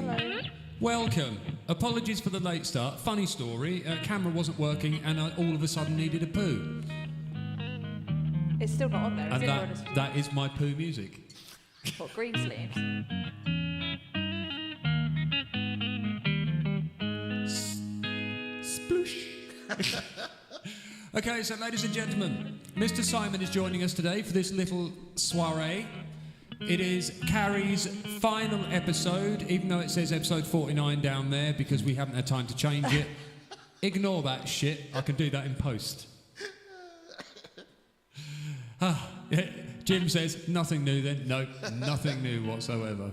Hello. Welcome. Apologies for the late start. Funny story, camera wasn't working and I all of a sudden needed a poo. It's still not on there, is And it? that is my poo music. What, green sleeves? Sploosh. Okay, so ladies and gentlemen, Mr. Simon is joining us today for this little soiree. It is Carrie's final episode, even though it says episode 49 down there because we haven't had time to change it. Ignore that shit. I can do that in post. Yeah, Jim says, nothing new then. No, nothing new whatsoever.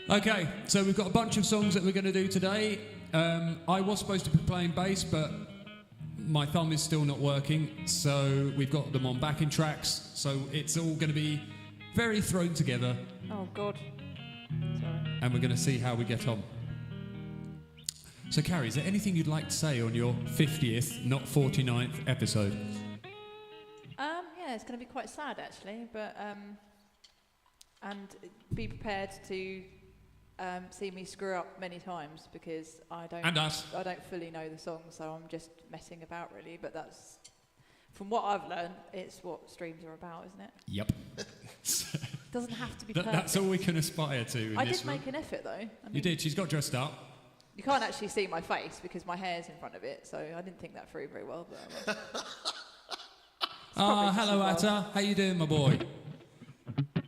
Okay, so we've got a bunch of songs that we're going to do today. I was supposed to be playing bass, but my thumb is still not working, so we've got them on backing tracks, so it's all going to be very thrown together. Oh, God. Sorry. And we're going to see how we get on. So, Carrie, is there anything you'd like to say on your 50th, not 49th episode? Yeah, it's going to be quite sad, actually, but, and be prepared to see me screw up many times because I don't fully know the song, so I'm just messing about, really, but that's, from what I've learned, it's what streams are about, isn't it? Yep. Doesn't have to be perfect. That's all we can aspire to in I this did room. make an effort, though. I mean, You did. She's got dressed up. you can't actually see my face because my hair's in front of it, so I didn't think that through very well. But Hello, Atta. How you doing, my boy?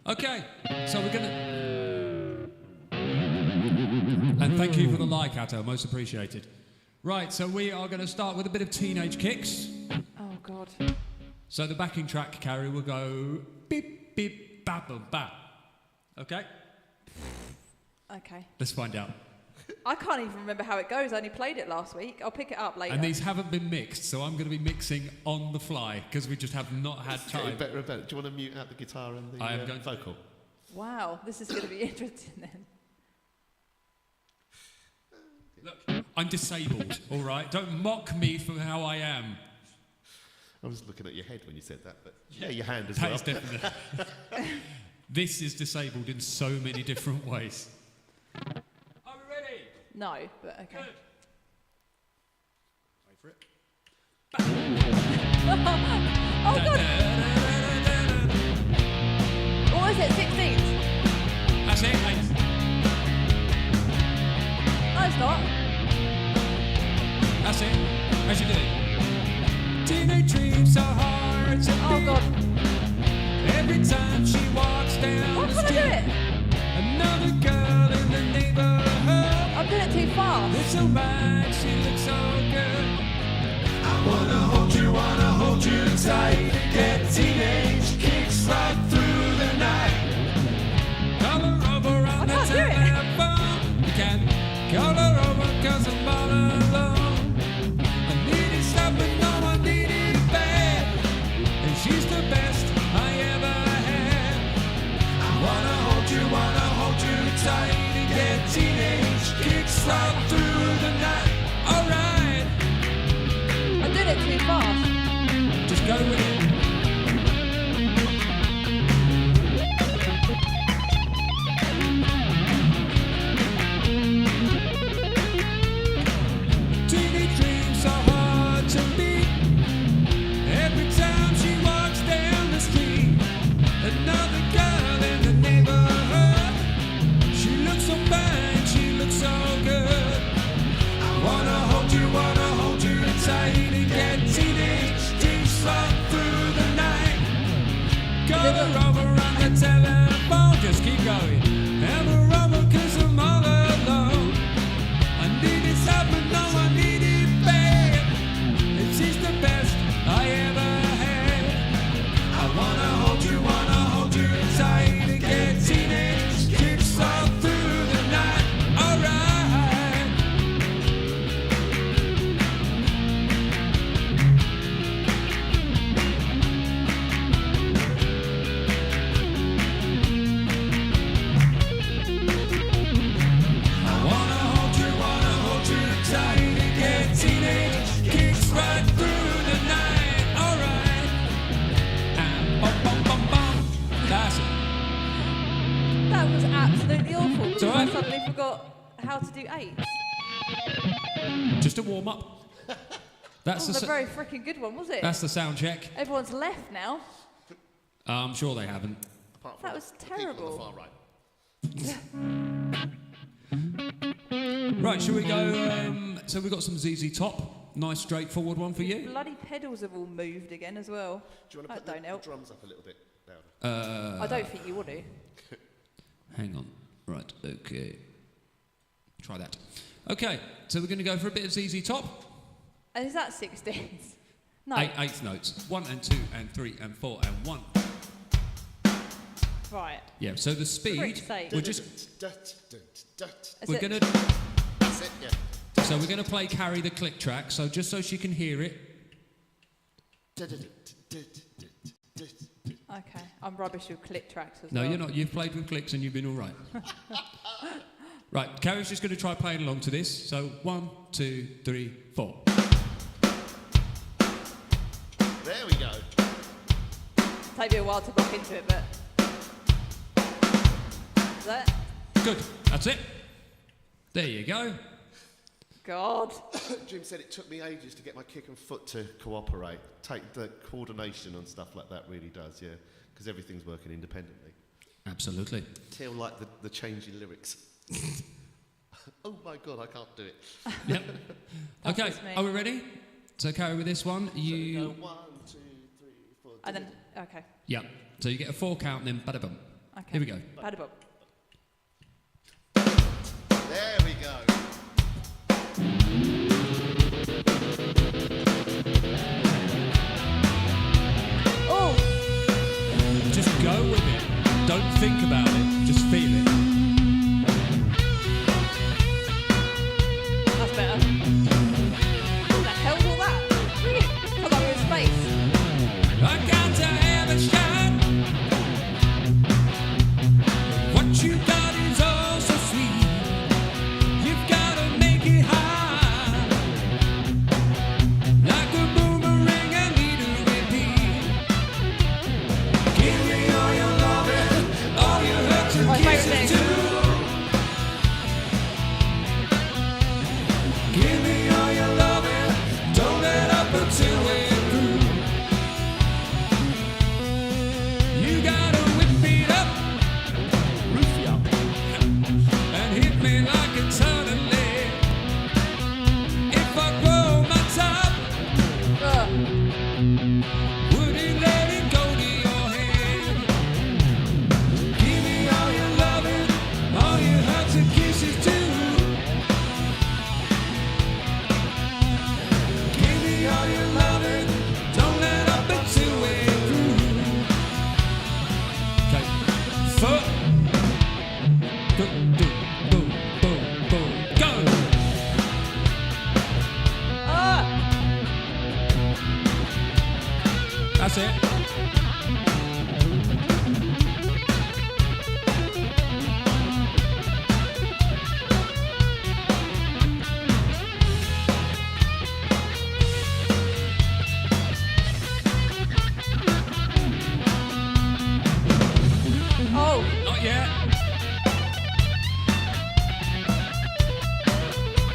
Okay, so we're gonna... And thank you for the like, Atta. Most appreciated. Right, so we are going to start with a bit of Teenage Kicks. Oh, God. So the backing track, Carrie, will go beep, beep, bap, bap, bap. Okay? Okay. Let's find out. I can't even remember how it goes. I only played it last week. I'll pick it up later. And these haven't been mixed, so I'm going to be mixing on the fly because we just have not had It's time. getting better and better. Do you want to mute out the guitar and the I am going to. vocal? Wow, this is going to be interesting then. Look, I'm disabled, all right? Don't mock me for how I am. I was looking at your head when you said that, but yeah, your hand as That well. is definitely... This is disabled in so many different ways. Are we ready? No, but okay. Good. Wait for it. Oh, God! What was it, 16th? That's it, mate. No, it's not. That's it. How's you doing? Teenage dreams are hard to Oh, beat. God. Every time she walks down Why the can't I street, do it? another girl in the neighborhood. I'm doing it too fast. It's so bad, she looks so good. I wanna hold you tight. Get teenage kicks right through the night. Call her over on the can't do it. telephone. You can call her over 'cause I'm all alone. I needed something, no, I needed it bad. And she's the best I ever had. I wanna hold you tight. And get teenage kicks right through the night. Alright, I'm doing it too fast. just go with it. Teenage dreams are hard to beat. Every time she walks down the street, another girl in the neighborhood. She looks so fine, she looks so good. I wanna hold you tight. And get teenage kicks right through how to do 8s? Just a warm up. That's Wasn't a very freaking good one, was it? That's the sound check. Everyone's left now. I'm sure they haven't. Apart from That was the people terrible. on the far right. Right, shall we go? So we've got some ZZ Top. Nice, straightforward one for you. Bloody pedals have all moved again as well. Do you want to That put don't the help. drums up a little bit louder? I don't think you would do. Hang on. Right, okay. Try that. Okay, so we're going to go for a bit of ZZ Top. And is that 16s? No. Eighth notes. 1 and 2 and 3 and 4 and 1. Right. Yeah, so the speed, Frick's sake. we're just, Is we're it- going to, That's it, yeah. so we're going to play Carrie the click track, so just so she can hear it. Okay. I'm rubbish with click tracks as No, well. you're not. You've played with clicks and you've been all right. Right, Carrie's just going to try playing along to this. So 1, 2, 3, 4. There we go. Take me a while to lock into it, but... Is that? Good, that's it. There you go. God. Jim said it took me ages to get my kick and foot to cooperate. Take the coordination and stuff like that really does, yeah. Because everything's working independently. Absolutely. Till like the change in lyrics. Oh my God, I can't do it. Yep. Okay, was me. are we ready? So Carrie, with this one, So go you... 1, 2, 3, 4. And then... Okay. Yeah, so you get a 4 count and then bada-bum. Okay. Here we go. Bada-bum. There we go. Oh! Just go with it. Don't think about it. Just feel it. That's better. What the hell was all that? Come on, we're in space. I got to have a shot. What you got is all so sweet. You've got to make it high. Like a boomerang, I need to repeat. Give me all your loving, all your hugs and My favourite kisses thing. too. Give me all your loving, don't let up until we're through. You gotta whip it up, roof you up, and hit me like a ton of lead. If I grow my top, Ugh. would it let it go to your head? Give me all your loving, all your hugs and kisses too. Give me all your loving, don't let up until we're through. Okay, foot. Boom, boom, boom, boom, boom, go! Ah! That's it. Oh! Not yet.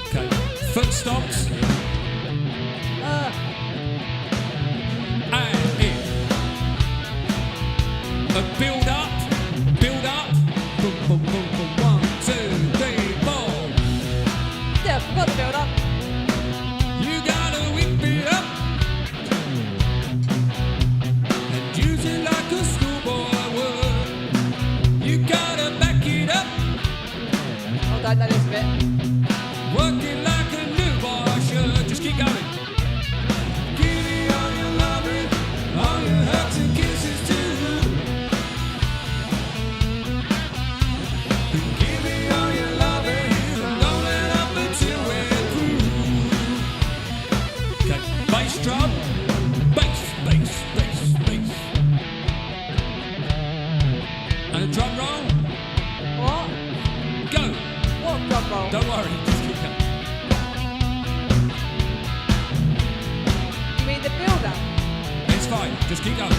Okay, foot stops. And in. A build up. Boom, boom, boom, boom. 1, 2, 3, 4. Yeah, got the build up. You gotta whip it up and use it like a schoolboy would. You gotta back it up, Oh, don't know this bit. work it like a new boy should. Just keep going. Give me all your loving, all your hugs and kisses too. Give me all your loving, don't let up until we're through. Okay, bass drum, bass, bass, bass, bass. And a drum roll, What? go. What drum roll? Don't worry, just keep going. You mean the build up? It's fine, just keep going.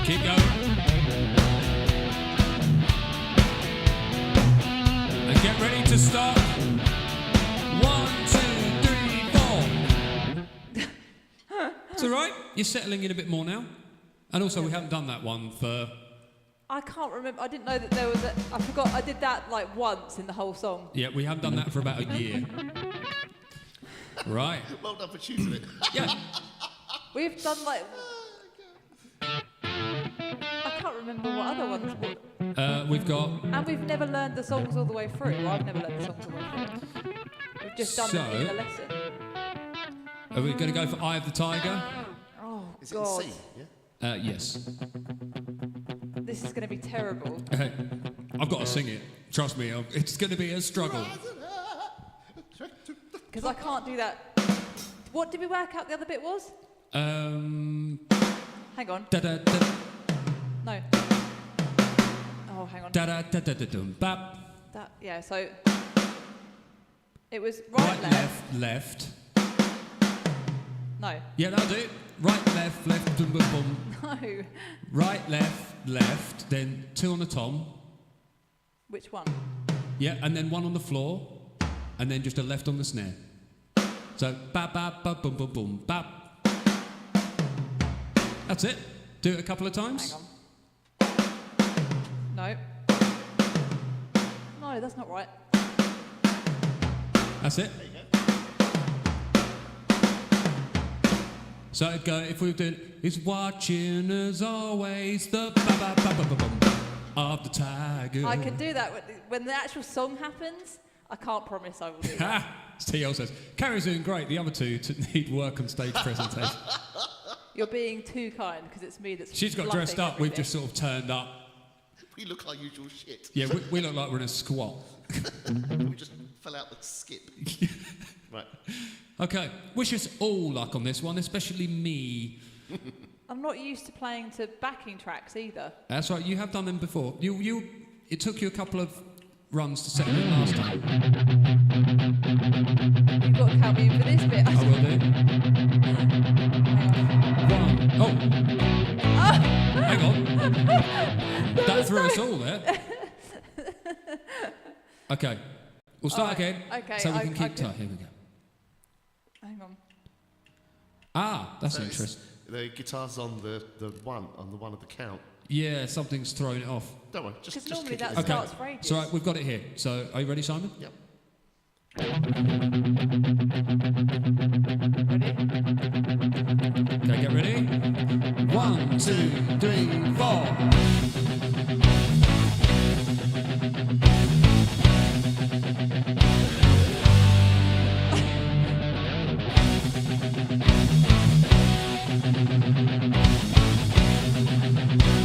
Keep going. And get ready to start. 1, 2, 3, 4. It's all right. You're settling in a bit more now. And also, we haven't done that one for... I can't remember. I didn't know that there was a... I forgot. I did that like once in the whole song. Yeah, we haven't done that for about a year. Right. Well done for choosing it. Yeah. We've done like... I can't remember what other ones were. We've got... And we've never learned the songs all the way through. Well, I've never learned the songs all the way through. We've just done it in the lesson. Are we going to go for Eye of the Tiger? Oh, Is God. it in C? Yeah? Yes. This is going to be terrible. I've got to sing it. Trust me, it's going to be a struggle. Because I can't do that. What did we work out the other bit was? Hang on. Da da da No. Oh, hang on. da da da da da dum bap. That, yeah, so... It was right, left. left. No. Yeah, that'll do it. Right, left, dum bum bum. No. Right, left, then 2 on the tom. Which one? Yeah, and then 1 on the floor, and then just a left on the snare. So, ba ba ba bum bum bum bap. That's it. Do it a couple of times. Hang on. No. No, that's not right. That's it. So I'd go, if we did, it's watching as always the ba-ba-ba-ba-ba-bum of the tiger. I can do that. When the actual song happens, I can't promise I will do that. Ha! T.L. says, Carrie's doing great, the other two need work on stage presentation. You're being too kind, because it's me that's She's got bluffing dressed up, we've everything. just sort of turned up. We look like usual shit. Yeah, we look like we're in a squat. We just fell out the skip. Right. Okay, wish us all luck on this one, especially me. I'm not used to playing to backing tracks either. That's right, you have done them before. It took you a couple of runs to settle in last time. You've got to count me in for this bit. I will do. One. Oh! Hang on. That threw us all there. Okay, we'll start again. Okay, so we can keep time. Here we go. Hang on. Ah, that's So interesting. The guitar's on the one of the count. Yeah, something's throwing it off. Don't worry, Because just normally kick that it. starts for ages. So right, we've got it here. So are you ready, Simon? Yep. Ready? Okay, get ready. 1, 2, 3, 4.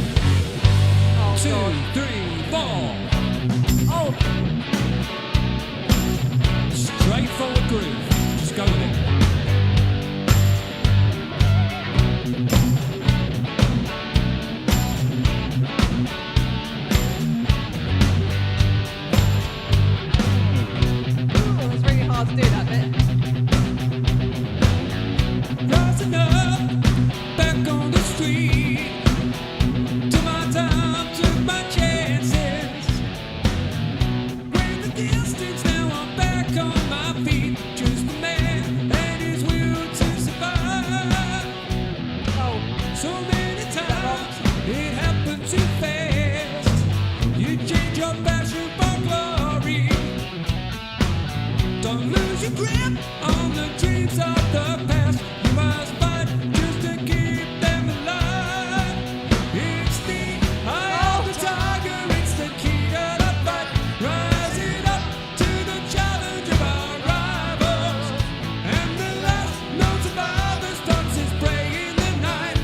Oh, 2, God. 3, 4. Oh, Straightforward groove. Just go with it. it's really hard to do that bit. Rising up, back on the street. Took my time, took my chances. Way the distance, now I'm back on my feet. Just a man and his will to survive. Oh, So many times it happened too fast. You change your passion for glory. Don't lose your grip on the dreams of the past. You must fight just to keep them alive. It's the eye of the tiger, it's the key to the fight. Rising up to the challenge of our rivals. And the last known survivor stunts his prey in the night.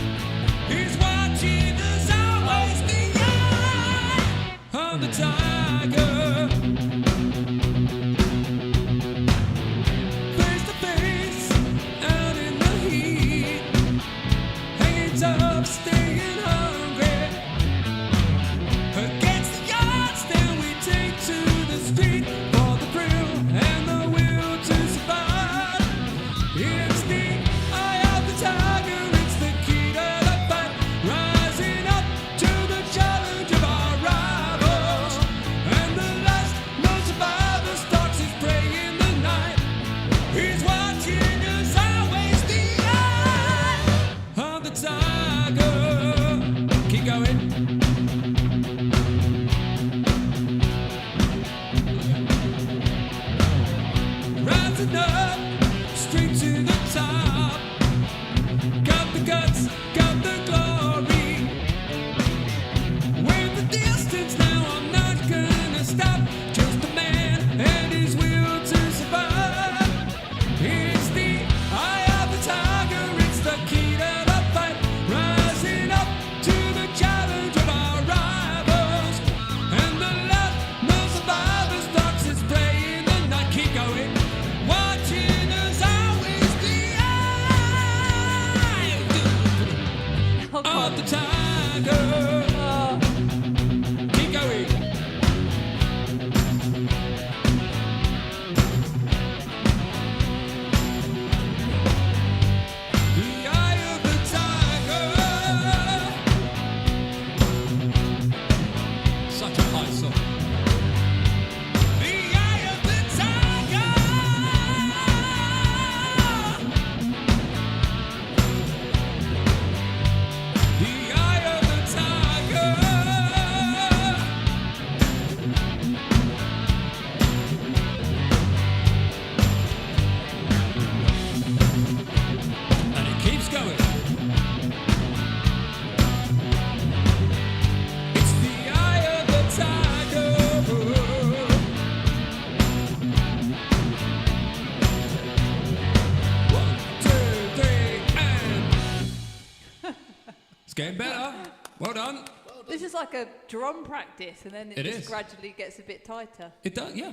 He's watching us always the eye of the tiger. Face to face, out in the heat, hanging tough, staying hungry. Against the odds, then we take to the street for the thrill and the will to survive. It's the eye of the tiger, it's the key to the fight. Rising up tiger. Keep going. The eye of the tiger. Such a high song. The eye of the tiger. The eye of the tiger. And it keeps going. It's the eye of the tiger. One, two, three, and it's getting better. Well done. This is like a drum practice, and then it It just is. gradually gets a bit tighter. It does, yeah.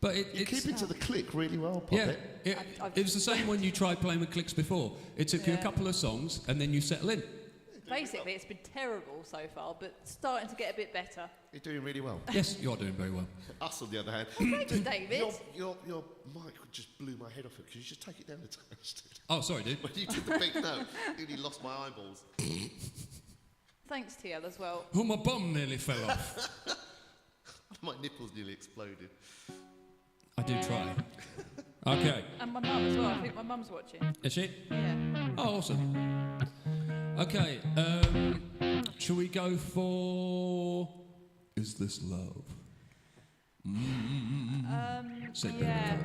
But You it's keep it to the click really well, yeah. Poppet. It was the same when you tried playing with clicks before. It took you a Yeah. couple of songs, and then you settle in. Basically, it's been terrible so far, but starting to get a bit better. You're doing really well. Yes, you're doing very well. Us, on the other hand, Thank you, David. your mic just blew my head off it. Could you just take it down a touch? Oh, sorry, dude. When you did the big note, nearly lost my eyeballs. Thanks, TL, as well. Oh, my bum nearly fell off. My nipples nearly exploded. I do try. Okay. And my mum as well. I think my mum's watching. Is she? Yeah. Oh, awesome. Okay. Shall we go for... Is This Love? Said Yeah.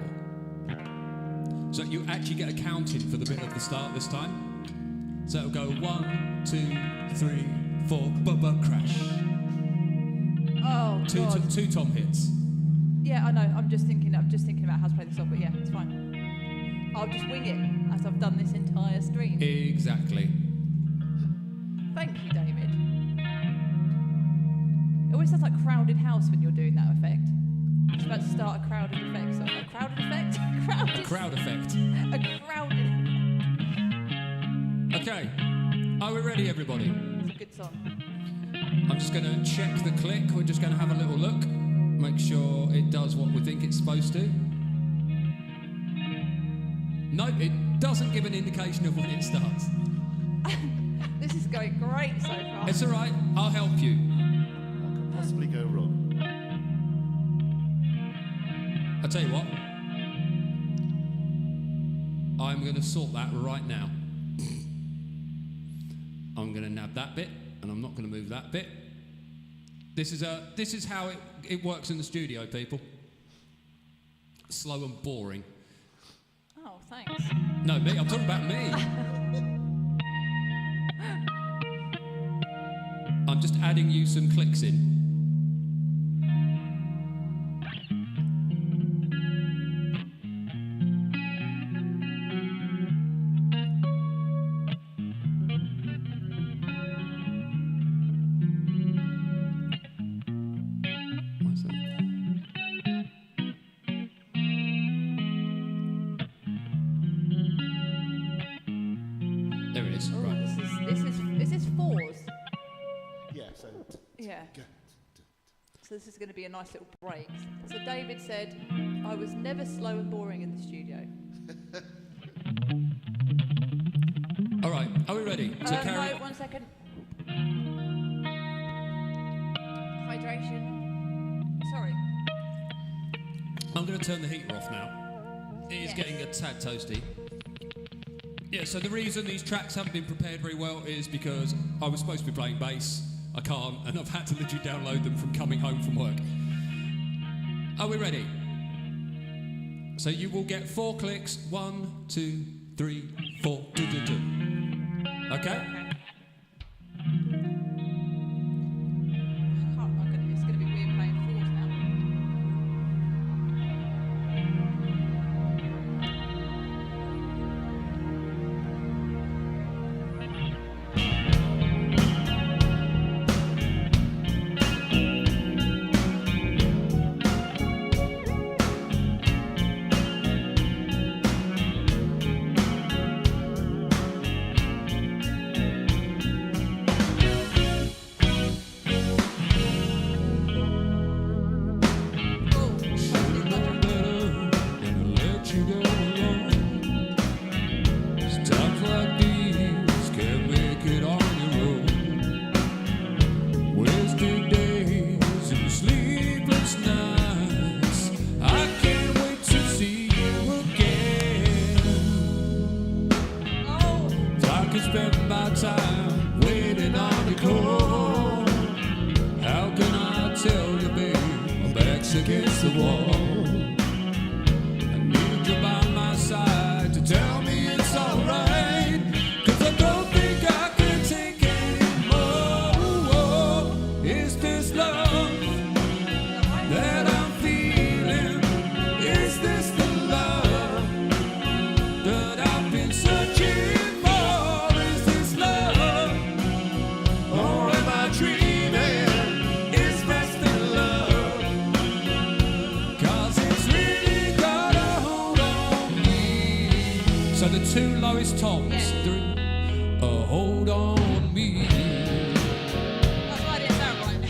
Beardy. So you actually get a count-in for the bit at the start this time. So it'll go 1, 2, 3, 4, bubba crash. Oh, God. Two tom hits. Yeah, I know. I'm just thinking about how to play the song, but yeah, it's fine. I'll just wing it as I've done this entire stream. Exactly. Thank you, David. It always sounds like crowded house when you're doing that effect. I'm just about to start a crowded effect. So a crowded effect? Crowded. Crowd effect. A crowded. Okay. Are we ready, everybody? It's a good song. I'm just going to check the click. We're just going to have a little look. Make sure it does what we think it's supposed to. No, it doesn't give an indication of when it starts. This is going great so far. It's all right. I'll help you. What could possibly go wrong? I'll tell you what. I'm going to sort that right now. I'm going to nab that bit, and I'm not going to move that bit. This is how it works in the studio, people. Slow and boring. Oh, thanks. No, me. I'm talking about me. I'm just adding you some clicks in. What's that? There it is. Oh, Right. this is fours. Yeah, so... Yeah. So this is going to be a nice little break. So David said, I was never slow and boring in the studio. All right. Are we ready to carry? No, 1 second. Hydration. Sorry. I'm going to turn the heater off now. It is Yes. getting a tad toasty. Yeah, so the reason these tracks haven't been prepared very well is because I was supposed to be playing bass. I can't, and I've had to literally download them from coming home from work. Are we ready? So you will get 4 clicks. 1, 2, 3, 4. Do, do, do. Okay? It's going to be weird playing fours now. against the wall. I need you by my side to tell me it's alright, 'cause I don't think I can take anymore. Is this love that I'm feeling? Is this the love that I've been searching for? Is this love, or am I dreaming? Is this the love? 'Cause it's really got a hold on me. So the two lowest toms doing a hold on me. That's why I didn't sound right.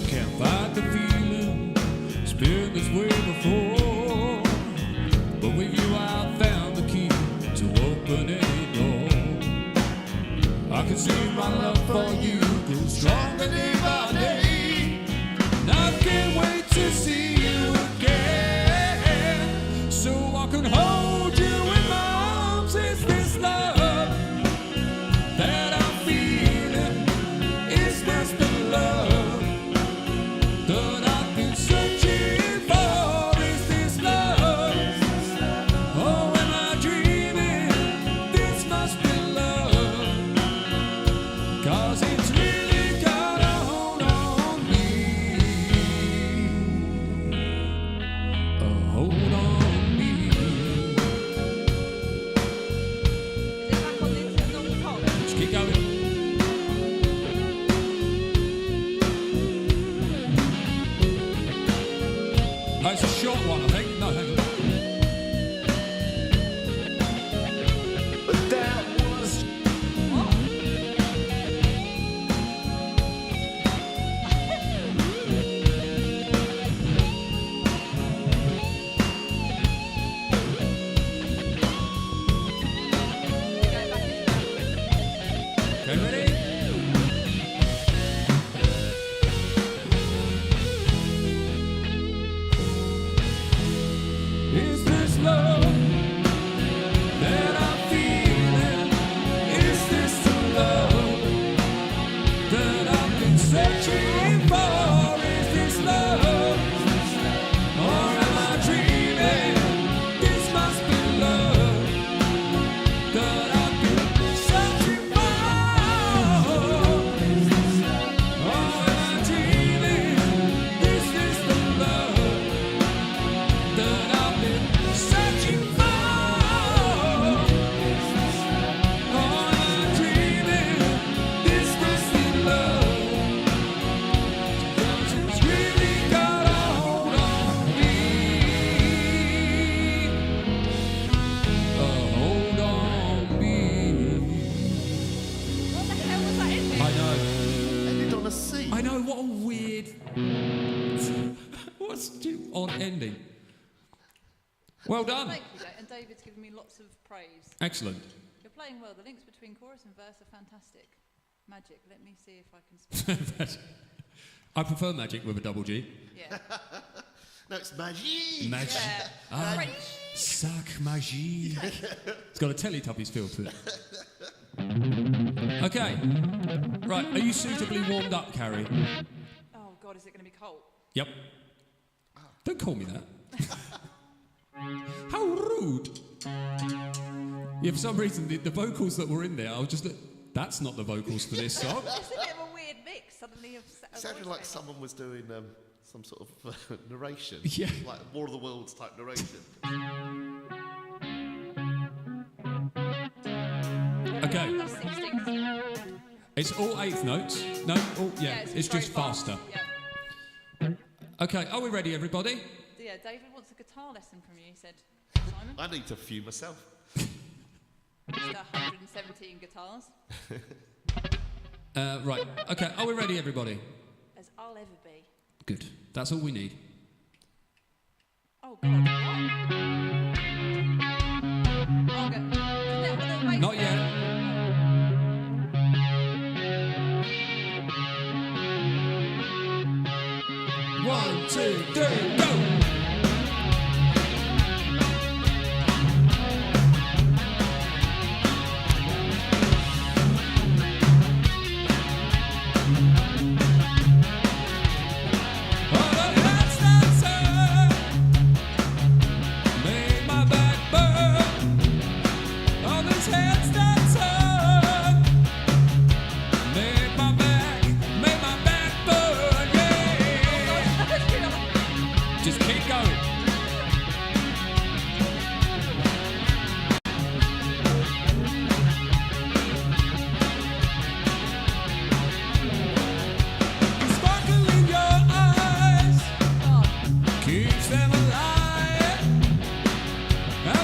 Can't fight the feeling, it's been this way before. But with you I found the key to open any door. I can see my love for you grow stronger day by day. And I can't wait to see you again, so I can hold you in my arms. Is this love that I'm feeling? Is this the love that I've been searching for? Is this love, or am I dreaming? This must be love, 'cause it's really got a hold on me. A hold on me. Is it back on the normal top? Just keep going. Oh, it's a short one, I think. No, hang on. But that was Okay, ready? Is this love that I'm feeling? Is this the love that I've been searching for? Is this love, or am I dreaming? This must be love that I've been searching for. Or am I dreaming? Is this the love that I've been searching for? Or am I dreaming? Is this the love? 'Cause it's really got a hold on me. A hold on me. What the hell was that in there? I know. ended on a C. I know, what a weird. What's on ending? Well done. Thank you, Dave. And David's given me lots of praise. Excellent. You're playing well. The links between chorus and verse are fantastic. Magic. Let me see if I can speak. I prefer magic with a double G. Yeah. No, it's magie. Magic. Yeah. Ah, French. sac magie. It's got a Teletubbies feel to it. Okay. Right, are you suitably warmed up, Carrie? Oh, God, is it going to be cold? Yep. Don't call me that. How rude. Yeah, for some reason, the vocals that were in there, I was just like, that's not the vocals for this song. It's a bit of a weird mix, suddenly. Of It sounded like someone was doing some sort of narration. Yeah. Like War of the Worlds type narration. Okay, That's 16th. it's all eighth notes. No, all, yeah, it's very just faster. Yeah. Okay, are we ready, everybody? Yeah, David wants a guitar lesson from you, he said. Simon? I need a few myself. Mr. 117 guitars. Right, okay, are we ready, everybody? As I'll ever be. Good, that's all we need. Oh, God. What? Oh, go. Not yet. One, two, three, go!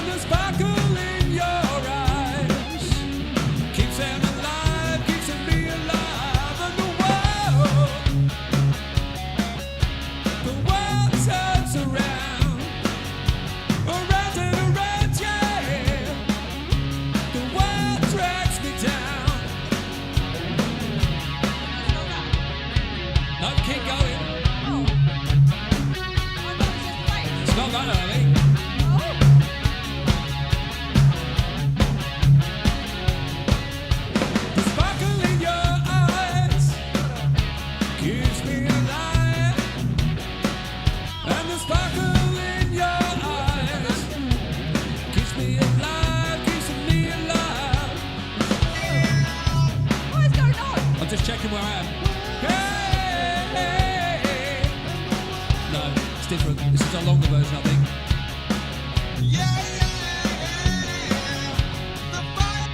And the sparkle in your eyes keeps them alive, keeps me alive. And the world turns around, around and around, yeah. The world drags me down. No, keep going. It's not that early. The sparkle in your eyes keeps me alive. And the sparkle in your eyes keeps me alive, keeps me alive. What is going on? I'm just checking where I am. Hey, No, it's different. This is a longer version, I think.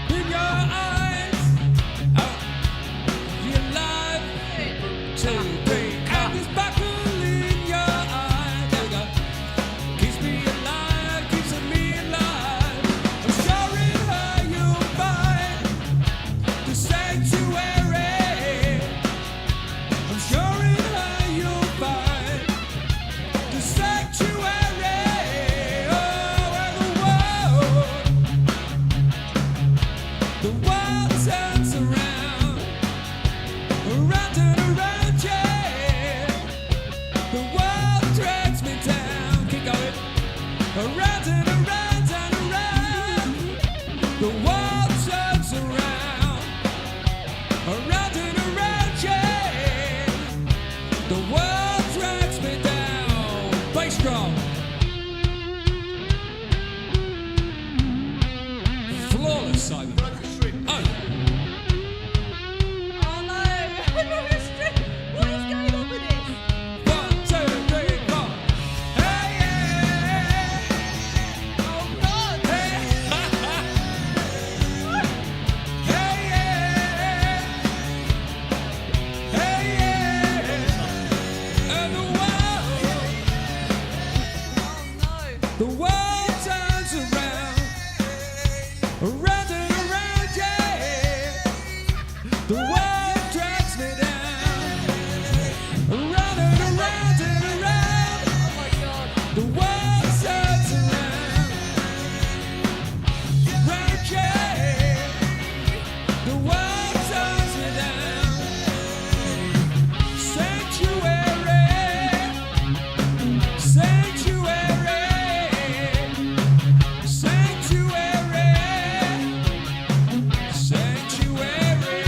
in your eyes, you're alive. 2, 3, and the sparkle in your eyes. There we go. Keeps me alive, keeps me alive. I'm sure in her you'll find the sanctuary. I'm sure in her you'll find the sanctuary. Oh, and the world turns around, around and around, yeah. The world drags me down. Keep going. Around and around and around. The world turns around. Around and around, yeah. The world drags me down. Bass drum. Flawless, Simon. Oh, Oh no! What is going on with this? 1, 2, 3, 4. Hey, yeah. Oh God! Hey, hey, yeah. Hey, yeah. And Oh no! the world turns around, around and around, yeah. The world drags me down, around and around and around. Oh my God! The world turns around, round, yeah. The world turns me down. Sanctuary, sanctuary, sanctuary, sanctuary.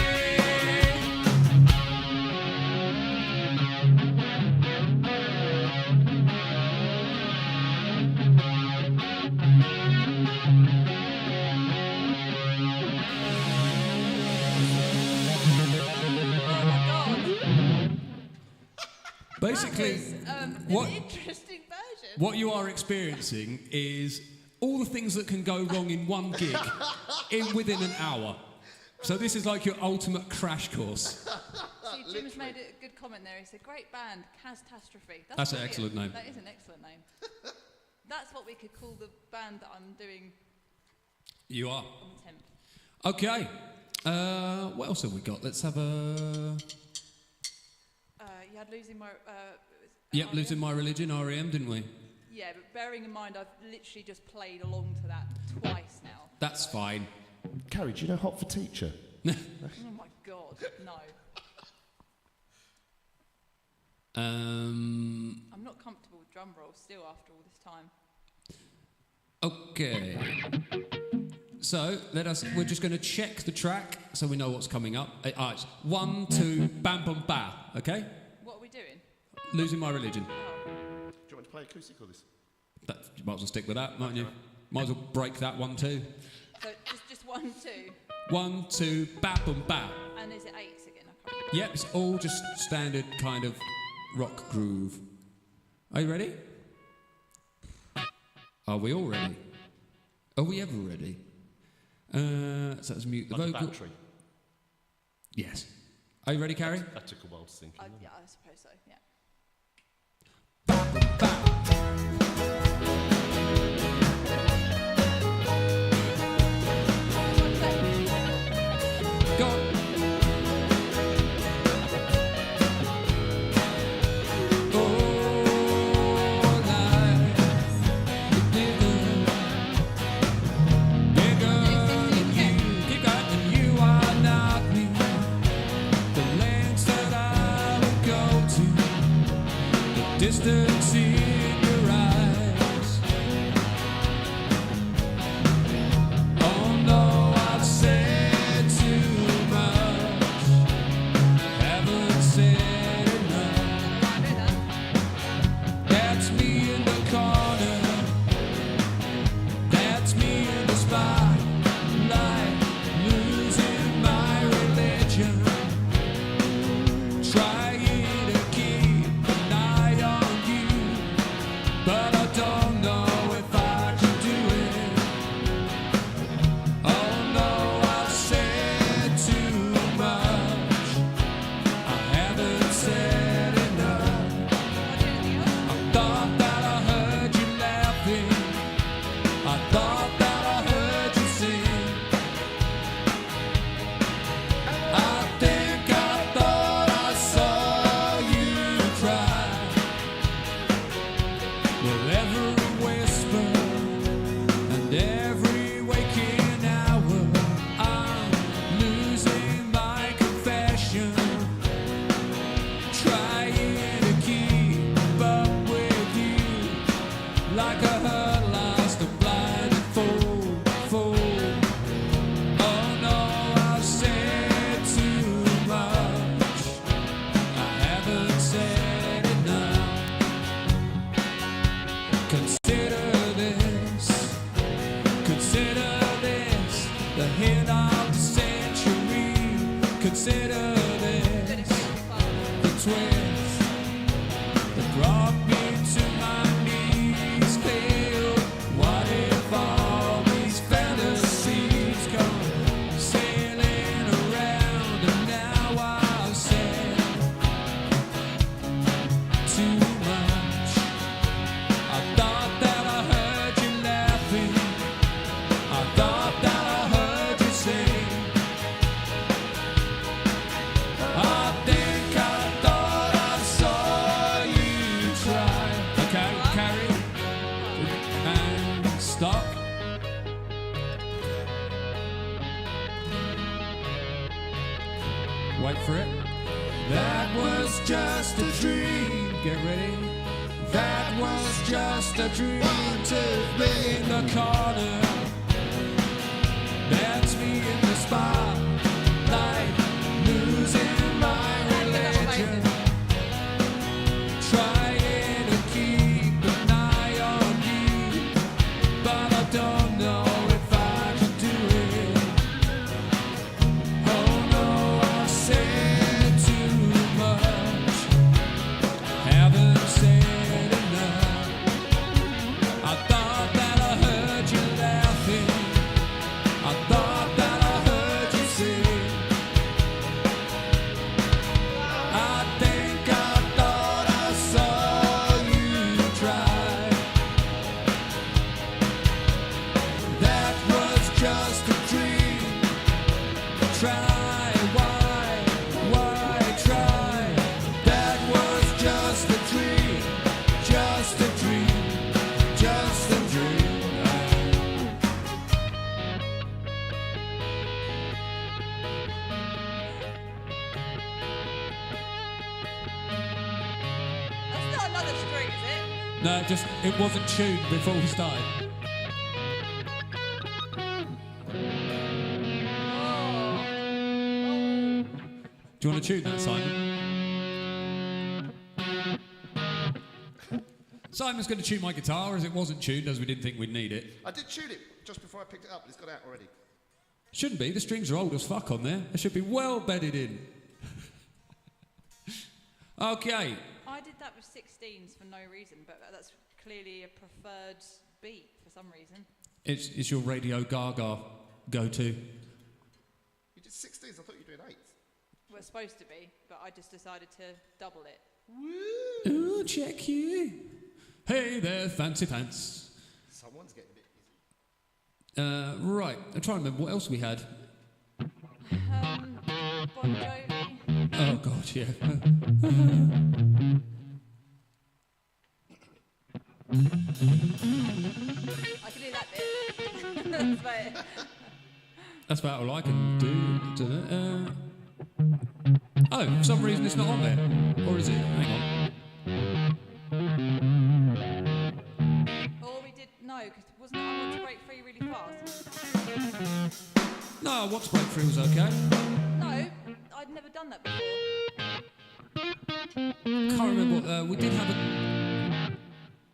Oh my God! basically, That was what- an interesting version. what you are experiencing is all the things that can go wrong in one gig within an hour. So this is like your ultimate crash course. See, Jim's made a good comment there. He said, "Great band, Catastrophe." That's an brilliant. excellent name. That is an excellent name. That's what we could call the band that I'm doing You are. on the 10th. Okay. What else have we got? Let's have a... You had Losing My... Yep, REM? Losing My Religion, REM, didn't we? Yeah, but bearing in mind I've literally just played along to that twice now. That's fine. Carrie, do you know Hot for Teacher? Oh my God, no. I'm not comfortable with drum rolls still after all this time. Okay. So we're just going to check the track so we know what's coming up. It's 1, 2, bam, bam, ba. Okay? What are we doing? Losing My Religion. Do you want to play acoustic or this? You might as well stick with that, mightn't you? Might as well break that 1, 2. So just 1, 2. 1, 2, bam, bam, ba. And is it 8s again? I can't Yep, it's all just standard kind of rock groove. Are you ready? Are we all ready? Are we ever ready? So let's mute the Like a vocal. battery. Yes. Are you ready, Carrie? That took a while to sink in. didn't it? Yeah, I suppose so, yeah. Ba. That's me in the spotlight, losing my religion, trying to keep an eye on you, but I don't know if I can do it. Oh no, I've said too much. I haven't said enough. I thought that I heard you laughing. I thought that I heard you sing. I think I thought I saw you cry. With every whisper and every waking hour, I'm losing my confession, trying to keep up with you, like a hurt, lost and blinded fool. Oh no, I've said too much. I haven't said enough. Consider this, the hit of the century. Consider this, the twist that brought me to my knees. Clear, what if all these fantasies come sailing around, and now I've said too much. I thought that I heard you laughing. I thought that I heard you sing. I think I thought I saw you try. Okay, Carrie. And stop. Wait for it. That was just a dream. Get ready. That was just a dream to be in the corner. That's me in the spotlight, losing my religion, trying to keep an eye on you, but I don't know if I can do it. Oh no, I've said too much, haven't said enough. I thought that I heard you laughing. I thought that I heard you sing. I think I thought I saw you try. That was just a dream. Try, why try? That was just a dream, just a dream, just a dream. That's not another string, is it? No, just it wasn't tuned before we started. Do you want to tune that, Simon? Simon's going to tune my guitar as it wasn't tuned, as we didn't think we'd need it. I did tune it just before I picked it up, but it's got out already. Shouldn't be. The strings are old as fuck on there. They should be well bedded in. Okay. I did that with 16s for no reason, but that's clearly a preferred beat for some reason. It's your Radio Gaga go-to. You did 16s, I thought you were doing 8s. We're supposed to be, but I just decided to double it. Ooh, check you. Hey there, fancy pants. Someone's getting a bit busy. Right, I'm trying to remember what else we had. Bon Jovi. Oh, God, yeah. I can do that bit. That's about it. That's about all I can do. Oh, for some reason it's not on there. Or is it? Hang on. Or we did, no, because wasn't I want to break free really fast? No, I want to break free was okay. No, I'd never done that before. Can't remember. We did have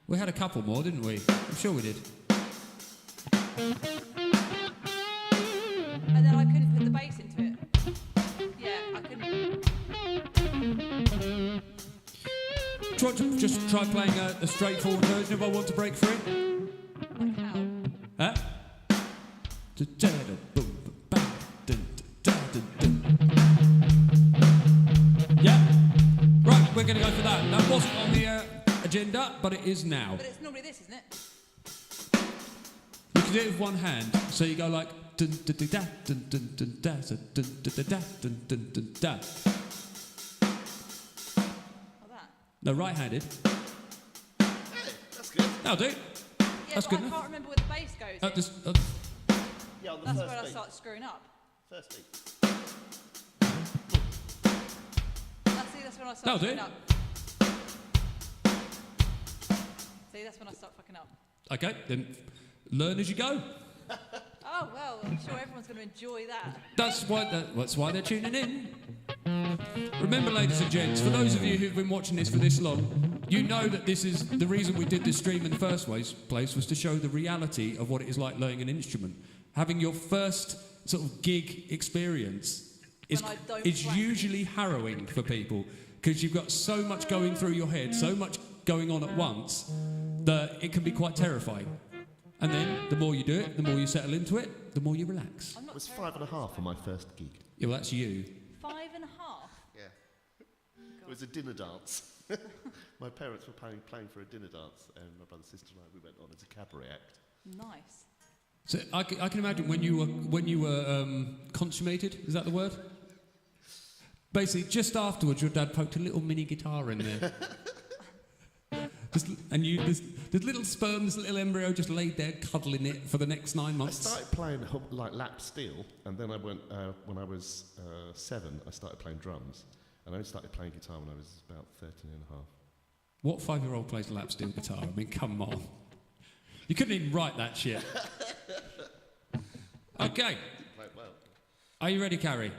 we had a couple more, didn't we? I'm sure we did. And then I couldn't put the bass into it. Yeah, I couldn't. Just try playing a straightforward version of I Want to Break Free. Like how? Huh? Yeah. Right, we're going to go for that. That wasn't on the agenda, but it is now. But it's normally this, isn't it? You can do it with one hand, so you go like dun dun dun da dun dun dun da dun dun dun da dun dun dun da. Like that? No, right-handed. Hey, that's good. That'll do. Yeah, That's but good I enough. can't remember where the bass goes. in. Yeah, on the That's first where I beat. start screwing up. First beat. That's when I start That'll do. screwing up. See, that's when I start fucking up. Okay, then learn as you go. Oh, well, I'm sure everyone's going to enjoy that. That's why they're tuning in. Remember, ladies and gents, for those of you who've been watching this for this long, you know that this is the reason we did this stream in the first place was to show the reality of what it is like learning an instrument. Having your first sort of gig experience is usually harrowing for people because you've got so much going through your head, so much going on at once, that it can be quite terrifying. And then the more you do it, the more you settle into it, the more you relax. It was 5.5 for my first gig. Yeah, well, that's you. 5.5? Yeah. It was a dinner dance. My parents were paying for a dinner dance, and my brother, sister, and I, we went on as a cabaret act. Nice. So I can imagine when you were consummated. Is that the word? Basically, just afterwards, your dad poked a little mini guitar in there. This little sperm, this little embryo just laid there cuddling it for the next 9 months. I started playing like lap steel, and then I went, when I was 7, I started playing drums. And I only started playing guitar when I was about 13 and a half. What 5-year-old plays a lap steel guitar? I mean, come on. You couldn't even write that shit. Okay. Played well. Are you ready, Carrie?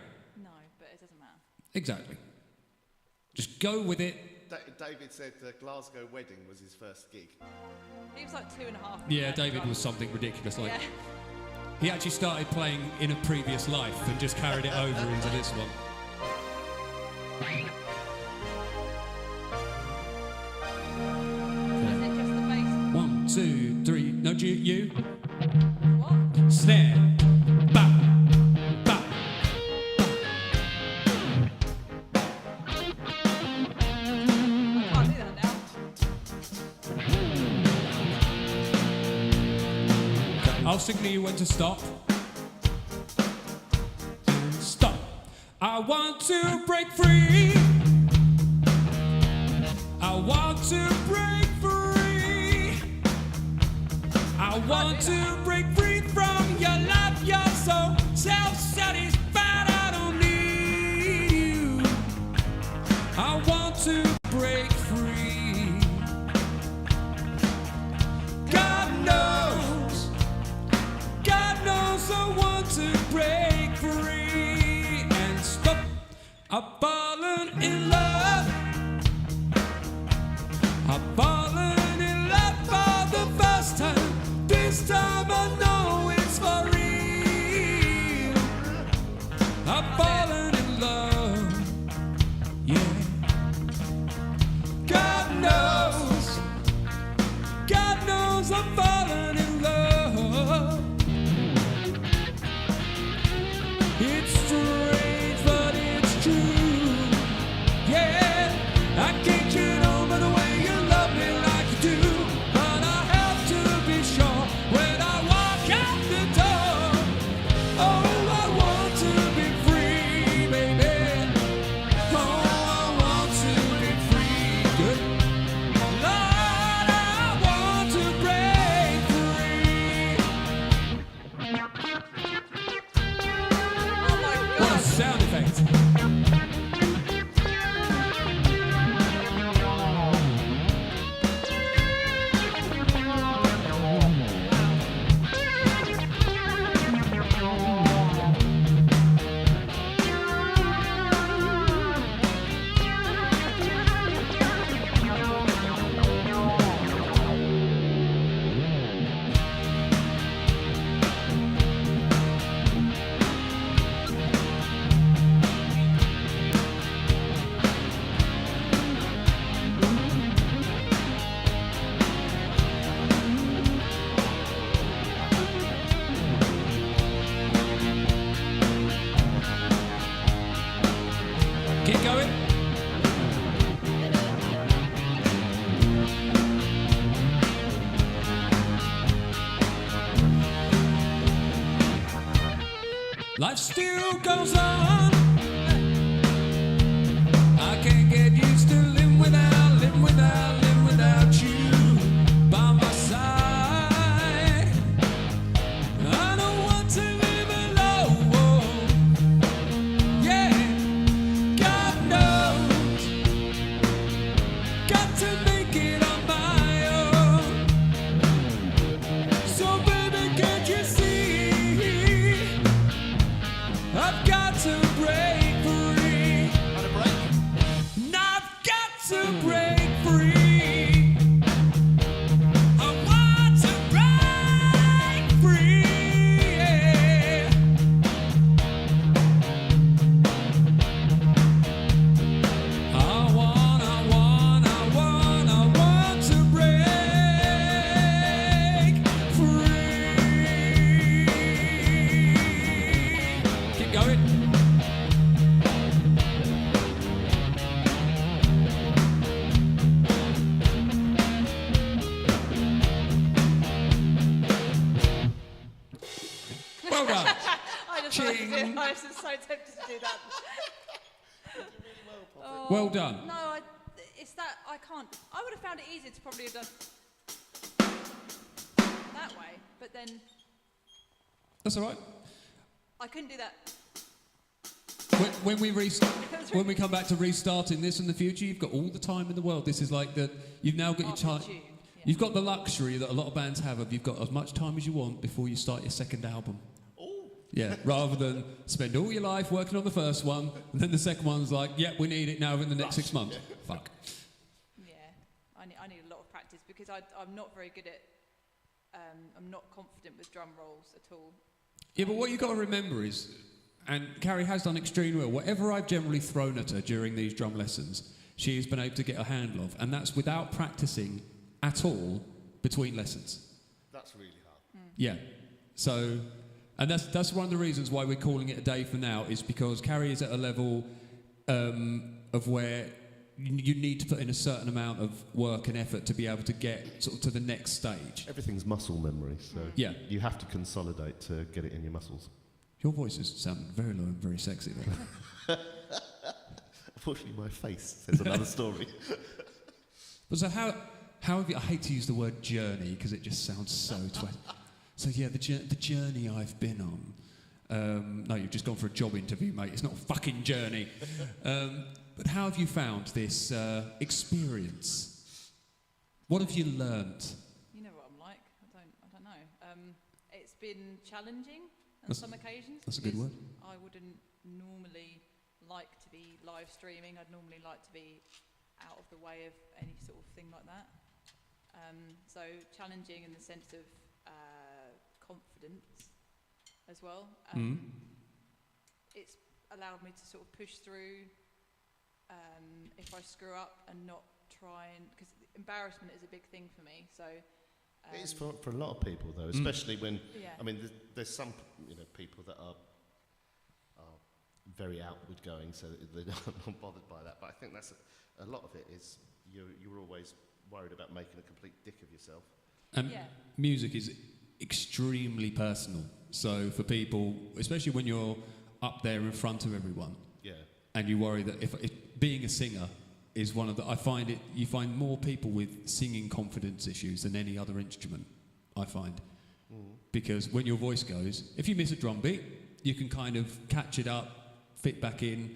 No, but it doesn't matter. Exactly. Just go with it. David said the Glasgow wedding was his first gig. He was like 2.5. Yeah, David was something ridiculous. Like Yeah. he actually started playing in a previous life and just carried it over into this one. Is it just the bass? 1, 2, 3. No, you. What? Snare. Ba. Ba. I can't do that now. I'll signal you when to stop. Stop. I want to break free. I want to break free. I want to break free from your love. You're so self-satisfied. I don't need you. I want to break free. God knows I want to break free and stop. I've fallen in love. I've fallen in love for the first time. This time I know it's for real. I've fallen in love. Yeah. God knows I'm falling in love. It's strange, but it's true. Yeah, I can't get over the way you love me like you do. But I have to be sure when I walk out the door. Oh, I want to be free, baby. Oh, I want to be free. Good. Lord, I want to break free. Oh my What a god. sound effect. Life still goes on. I can't get used to living without you by my side. I don't want to live alone. Yeah, God knows. Got to make it on my own. So baby, can't you see? I've got to break free. And I've got to break free. I want to break free. Yeah. I want to break free. Keep going. Well done. I just Ching. wanted to, I was just so tempted to do that. Oh, Well done. No, it's that I can't. I would have found it easier to probably have done that way, but then That's all right. I couldn't do that. When we come back to restarting this in the future, you've got all the time in the world. This is like that. You've now got your After time. June, yeah. You've got the luxury that a lot of bands have of you've got as much time as you want before you start your second album. Yeah, rather than spend all your life working on the first one, and then the second one's like, yeah, we need it now in the next 6 months. Fuck. Yeah, I need a lot of practice because I'm not very good at. I'm not confident with drum rolls at all. Yeah, but what you've got to remember is, and Carrie has done extremely well, whatever I've generally thrown at her during these drum lessons, she has been able to get a handle of, and that's without practicing at all between lessons. That's really hard. Yeah. So, and that's one of the reasons why we're calling it a day for now, is because Carrie is at a level of where you need to put in a certain amount of work and effort to be able to get sort of to the next stage. Everything's muscle memory, so Yeah. you have to consolidate to get it in your muscles. Your voice is sounding very low and very sexy there. Unfortunately, my face says another story. But so how have you, I hate to use the word journey because it just sounds so So yeah, the journey I've been on. No, you've just gone for a job interview, mate. It's not a fucking journey. But how have you found this experience? What have you learnt? You know what I'm like. I don't know. It's been challenging on some occasions. That's a good because word. I wouldn't normally like to be live streaming. I'd normally like to be out of the way of any sort of thing like that. So challenging in the sense of confidence as well. It's allowed me to sort of push through if I screw up and not try and, because embarrassment is a big thing for me. So It is for a lot of people, though, especially when, yeah. I mean, there's some people that are very outward going, so that they're not bothered by that. But I think that's a lot of it is you're always worried about making a complete dick of yourself. And music is extremely personal. So for people, especially when you're up there in front of everyone, and you worry that if being a singer is one of the, you find more people with singing confidence issues than any other instrument, I find. Because when your voice goes, if you miss a drum beat, you can kind of catch it up, fit back in.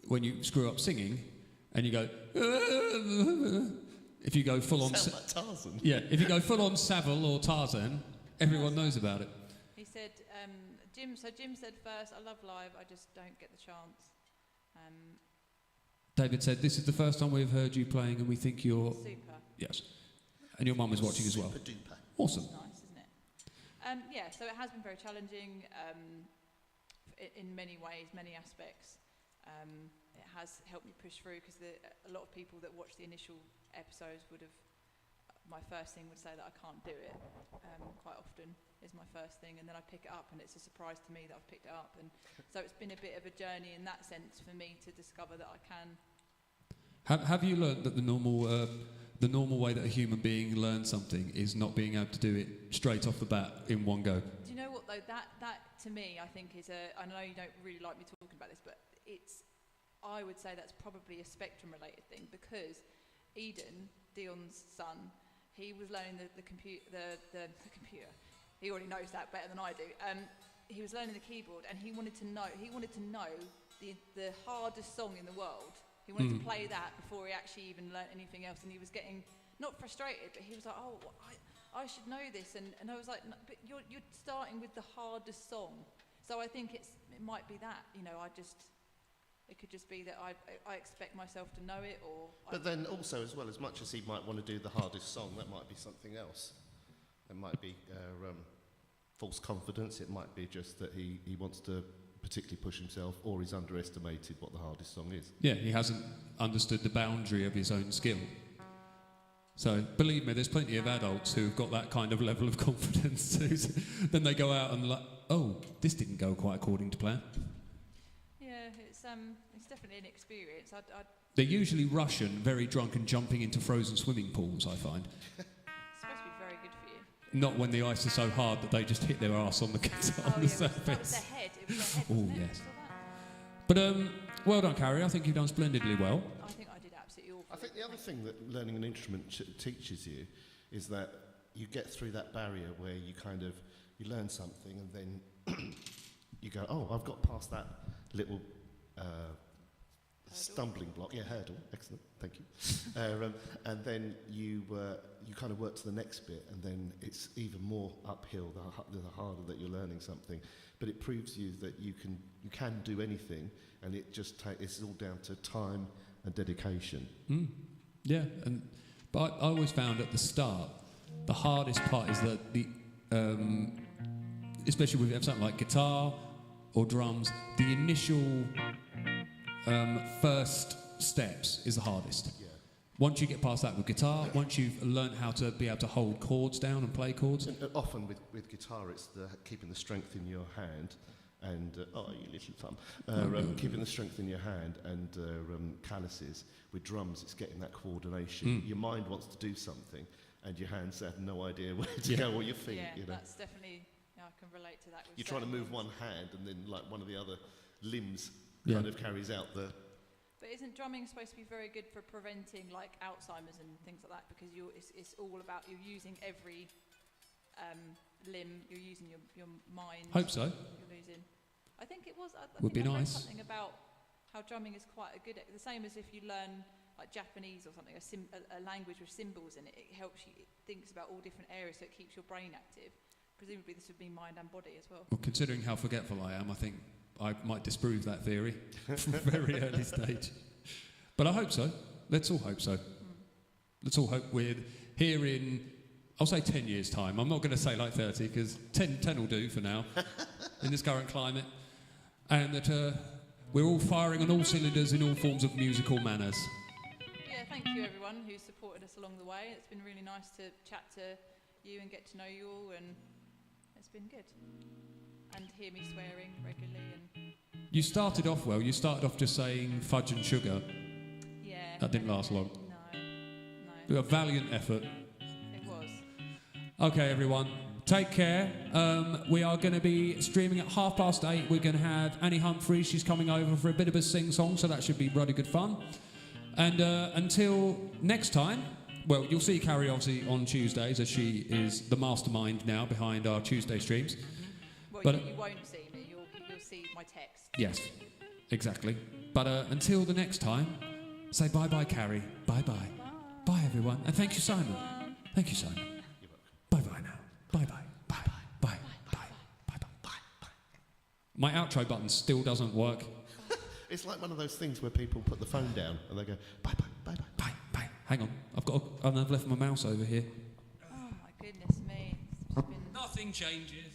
When you screw up singing, and you go, if you go full on, Sound like Tarzan. Yeah, if you go full on Savile or Tarzan, everyone knows about it. He said, Jim said first, I love live, I just don't get the chance. David said, this is the first time we've heard you playing and we think you're... Super. Yes. And your mum is watching as well. Super duper. Awesome. Nice, isn't it? So it has been very challenging in many ways, many aspects. It has helped me push through because a lot of people that watch the initial episodes would have, my first thing would say that I can't do it, quite often is my first thing, and then I pick it up and it's a surprise to me that I've picked it up, and so it's been a bit of a journey in that sense for me to discover that I can. Have you learnt that the normal the normal way that a human being learns something is not being able to do it straight off the bat in one go. Do you know what though? That to me, I think is I know you don't really like me talking about this, but I would say that's probably a spectrum-related thing, because Eden, Dion's son, he was learning the computer. He already knows that better than I do. He was learning the keyboard, and he wanted to know the hardest song in the world. He wanted to play that before he actually even learnt anything else, and he was getting not frustrated, but he was like, "Oh, I should know this," and I was like, no, "But you're starting with the hardest song." So I think it might be that, it could just be that I expect myself to know it, or. But then also, as well, as much as he might want to do the hardest song, that might be something else. It might be false confidence. It might be just that he wants to particularly push himself, or he's underestimated what the hardest song is. Yeah, he hasn't understood the boundary of his own skill. So, believe me, there's plenty of adults who've got that kind of level of confidence too. Then they go out and this didn't go quite according to plan. Yeah, it's definitely an experience. They're usually Russian, very drunk and jumping into frozen swimming pools, I find. It's supposed to be very good for you. Not when the ice is so hard that they just hit their arse on the surface. That was their head. It was their head. Oh, yes. But well done, Carrie. I think you've done splendidly well. I think I did absolutely awful. I think the other thing that learning an instrument teaches you is that you get through that barrier where you learn something and then you go, "Oh, I've got past that little stumbling block." Yeah, hurdle. Excellent, thank you. And then you kind of work to the next bit, and then it's even more uphill the harder that you're learning something. But it proves you that you can do anything, and it's all down to time and dedication. Yeah, but I always found at the start, the hardest part is that especially with something like guitar or drums, the initial first steps is the hardest. Yeah. Once you get past that with guitar, once you've learned how to be able to hold chords down and play chords. And often with guitar, it's keeping the strength in your hand, and you little thumb, keeping the strength in your hand and calluses. With drums, it's getting that coordination. Your mind wants to do something, and your hands have no idea where to go, or your feet. Yeah, that's definitely. I can relate to that. You're trying to move one hand, and then like one of the other limbs kind of carries out the. But isn't drumming supposed to be very good for preventing like Alzheimer's and things like that? Because it's all about you're using every limb, you're using your mind. Hope so. You're losing. I think it was. Would be nice. Something about how drumming is quite a good. The same as if you learn like Japanese or something, a language with symbols in it. It helps you. It thinks about all different areas, so it keeps your brain active. Presumably, this would be mind and body as well. Well, considering how forgetful I am, I think I might disprove that theory from a very early stage. But I hope so. Let's all hope so. Let's all hope we're here in, I'll say 10 years' time. I'm not going to say like 30, because 10 will do for now, in this current climate. And that we're all firing on all cylinders in all forms of musical manners. Yeah, thank you everyone who supported us along the way. It's been really nice to chat to you and get to know you all, and it's been good. And hear me swearing regularly. And you started off well. You started off just saying fudge and sugar. Yeah. That didn't last long. No. A valiant effort. It was. Okay, everyone. Take care. We are going to be streaming at 8:30. We're going to have Annie Humphrey. She's coming over for a bit of a sing-song, so that should be bloody good fun. And until next time, well, you'll see Carrie obviously on Tuesdays, as she is the mastermind now behind our Tuesday streams. Well, but you won't see me. You'll see my text. Yes, exactly. But until the next time, say bye-bye, Carrie. Bye-bye. Bye, everyone. And thank you, Simon. Thank you, Simon. Bye-bye now. Bye-bye. Bye-bye. Bye. Bye. Bye-bye. Bye. My outro button still doesn't work. It's like one of those things where people put the phone down and they go, bye-bye, bye-bye. Bye, bye. Hang on. I've left my mouse over here. Oh, my goodness me. It's been... Nothing changes.